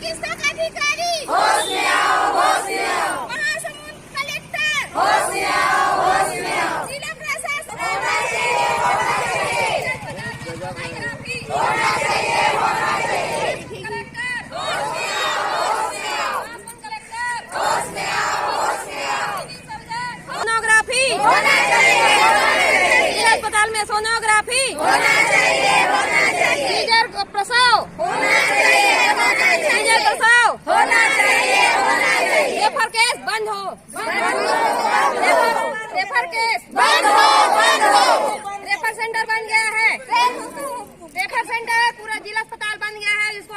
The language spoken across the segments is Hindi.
चिकित्सक अधिकारी होश में आओ, होश में आओ। महासमुंद कलेक्टर होश में आओ, होश में आओ। जिला प्रशासन होना चाहिए, होना चाहिए। सोनोग्राफी होना चाहिए, होना चाहिए। कलेक्टर होश में आओ, होश में आओ। महासमुंद कलेक्टर होश में आओ, होश में आओ। सोनोग्राफी होना चाहिए, होना चाहिए। जिला अस्पताल में सोनोग्राफी होना चाहिए, होना चाहिए। सीजर प्रसव होना चाहिए, होना चाहिए। सीजर प्रसव होना चाहिए, होना चाहिए। रेफर केस बंद हो रेफर केस बंद हो, बंद हो। रेफर सेंटर बन गया है रेफर सेंटर पूरा जिला अस्पताल बन गया है इसको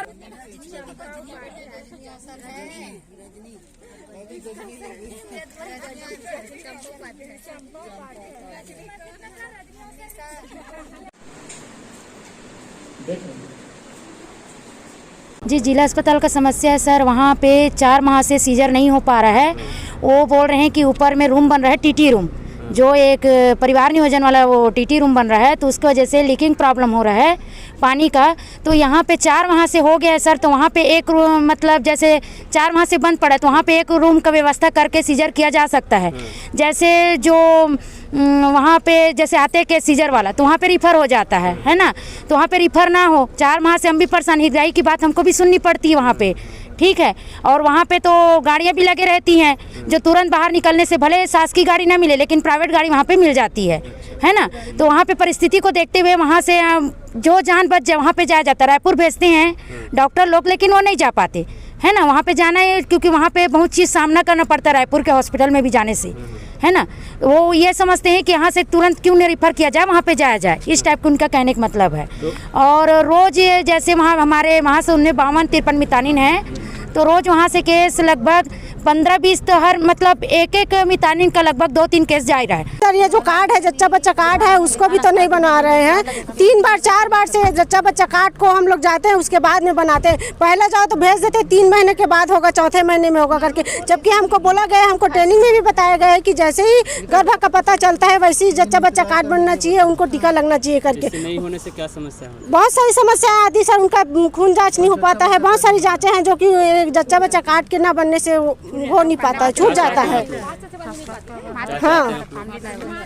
जी जिला अस्पताल का समस्या है सर। वहाँ पे 4 माह से सीजर नहीं हो पा रहा है। वो बोल रहे हैं कि ऊपर में रूम बन रहा है, टीटी रूम, जो एक परिवार नियोजन वाला वो टीटी रूम बन रहा है, तो उसकी वजह से लीकिंग प्रॉब्लम हो रहा है पानी का। तो यहाँ पे 4 माह से हो गया है सर। तो वहाँ पे एक रूम, मतलब जैसे 4 माह से बंद पड़ा है, तो वहाँ पे एक रूम का व्यवस्था करके सीजर किया जा सकता है। जैसे जो वहाँ पे जैसे आते के सीजर वाला, तो वहाँ पे रिफ़र हो जाता है ना। तो वहाँ पे रिफ़र ना हो, 4 माह से हम भी परेशान, हिदाई की बात हमको भी सुननी पड़ती है वहाँ पे, ठीक है। और वहाँ पे तो गाड़ियाँ भी लगे रहती हैं, जो तुरंत बाहर निकलने से भले शासकीय गाड़ी ना मिले, लेकिन प्राइवेट गाड़ी वहाँ पे मिल जाती है ना। तो वहाँ पे परिस्थिति को देखते हुए वहाँ से जो जान बच जाए वहाँ पे जाया जाता है। रायपुर भेजते हैं डॉक्टर लोग, लेकिन वो नहीं जा पाते, है ना। वहाँ पे जाना है क्योंकि वहाँ पे बहुत चीज़ सामना करना पड़ता है रायपुर के हॉस्पिटल में भी जाने से, है ना। वो ये समझते हैं कि यहाँ से तुरंत क्यों नहीं रिफ़र किया जाए, वहाँ पे जाया जाए, इस टाइप का उनका कहने का मतलब है। और रोज़ ये जैसे वहाँ से 52-53 मितानिन है, तो रोज़ वहाँ से केस लगभग 15-20 तो हर मतलब एक मितानिन का लगभग 2-3 केस जा रहा है। सर ये जो कार्ड है, जच्चा बच्चा कार्ड है, उसको भी तो नहीं बना रहे हैं। 3 बार 4 बार से जच्चा बच्चा कार्ड को हम लोग जाते हैं, उसके बाद में बनाते हैं। पहले जाओ तो भेज देते 3 महीने के बाद होगा, चौथे महीने में होगा करके, जबकि हमको बोला गया, हमको ट्रेनिंग में भी बताया गया है कि जैसे ही गर्भ का पता चलता है वैसे ही जच्चा बच्चा कार्ड बनना चाहिए, उनको टीका लगना चाहिए करके। नहीं होने से क्या समस्या है? बहुत सारी समस्याएं आती सर। उनका खून जाँच नहीं हो पाता है, बहुत सारी जाँचें हैं जो कि जच्चा बच्चा कार्ड के ना बनने से हो नहीं पाता है, छूट जाता है। हाँ,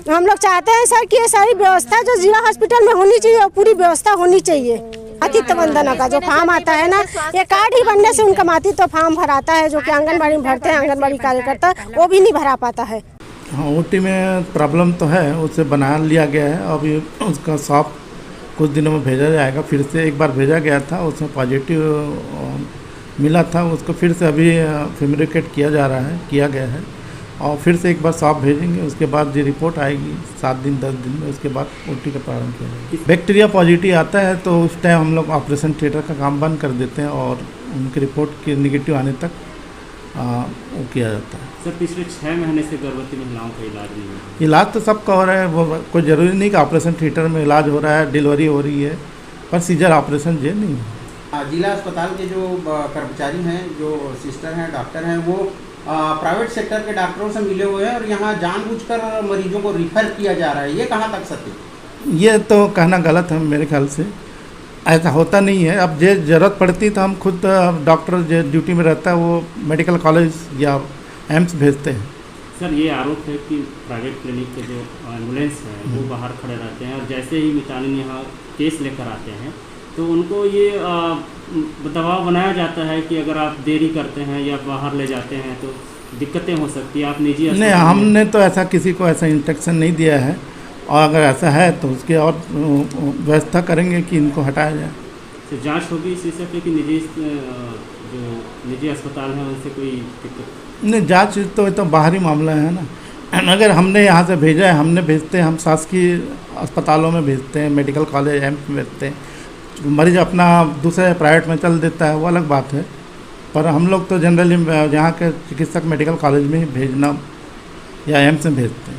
हम लोग चाहते हैं सर कि ये सारी व्यवस्था जो जिला हॉस्पिटल में होनी चाहिए, पूरी व्यवस्था होनी चाहिए। मातृत्व वंदना का जो फॉर्म आता है ना, ये कार्ड ही बनने से उनका मातृत्व फॉर्म भराता है, जो कि आंगनबाड़ी में भरते हैं आंगनबाड़ी कार्यकर्ता, वो भी नहीं भरा पाता है। हाँ, ओटी में प्रॉब्लम तो है, उसे बना लिया गया है। अभी उसका सॉफ्ट कुछ दिनों में भेजा जाएगा। फिर से एक बार भेजा गया था, उसमें पॉजिटिव मिला था, उसको फिर से अभी फेब्रिकेट किया गया है और फिर से एक बार सॉफ्ट भेजेंगे। उसके बाद जो रिपोर्ट आएगी 7 दिन 10 दिन में, उसके बाद ओटी का प्रारंभ किया जाएगा। बैक्टीरिया पॉजिटिव आता है तो उस टाइम हम लोग ऑपरेशन थिएटर का काम बंद कर देते हैं और उनकी रिपोर्ट के निगेटिव आने तक वो किया जाता है। सर पिछले 6 महीने से गर्भवती महिलाओं का इलाज नहीं है। इलाज तो सबका हो रहा है, वो कोई ज़रूरी नहीं कि ऑपरेशन थिएटर में इलाज हो रहा है, डिलीवरी हो रही है, पर सीजर ऑपरेशन ये नहीं है। जिला अस्पताल के जो कर्मचारी हैं, जो सिस्टर हैं, डॉक्टर हैं, वो प्राइवेट सेक्टर के डॉक्टरों से मिले हुए हैं और यहाँ जानबूझकर मरीजों को रिफ़र किया जा रहा है। ये कहाँ तक सत्य है? ये तो कहना गलत है मेरे ख्याल से, ऐसा होता नहीं है। अब जो ज़रूरत पड़ती तो हम खुद डॉक्टर जो ड्यूटी में रहता है वो मेडिकल कॉलेज या एम्स भेजते हैं। सर ये आरोप है कि प्राइवेट क्लिनिक के जो एम्बुलेंस है वो बाहर खड़े रहते हैं और जैसे ही मितानिन यहाँ केस लेकर आते हैं तो उनको ये दबाव बनाया जाता है कि अगर आप देरी करते हैं या बाहर ले जाते हैं तो दिक्कतें हो सकती है, आप निजी नहीं, हमने तो ऐसा किसी को ऐसा इंस्ट्रक्शन नहीं दिया है और अगर ऐसा है तो उसकी और व्यवस्था करेंगे कि इनको हटाया जाए। तो जांच होगी इस विषय पे कि जो निजी अस्पताल हैं उनसे कोई दिक्कत नहीं? जांच तो बाहरी मामला है ना। अगर हमने यहाँ से भेजा है, हमने भेजते हैं, हम शासकीय अस्पतालों में भेजते हैं, मेडिकल कॉलेज एम्स में भेजते हैं। मरीज अपना दूसरे प्राइवेट में चल देता है, वो अलग बात है, पर हम लोग तो जनरली यहाँ के चिकित्सक मेडिकल कॉलेज में ही भेजना या एम्स में भेजते हैं।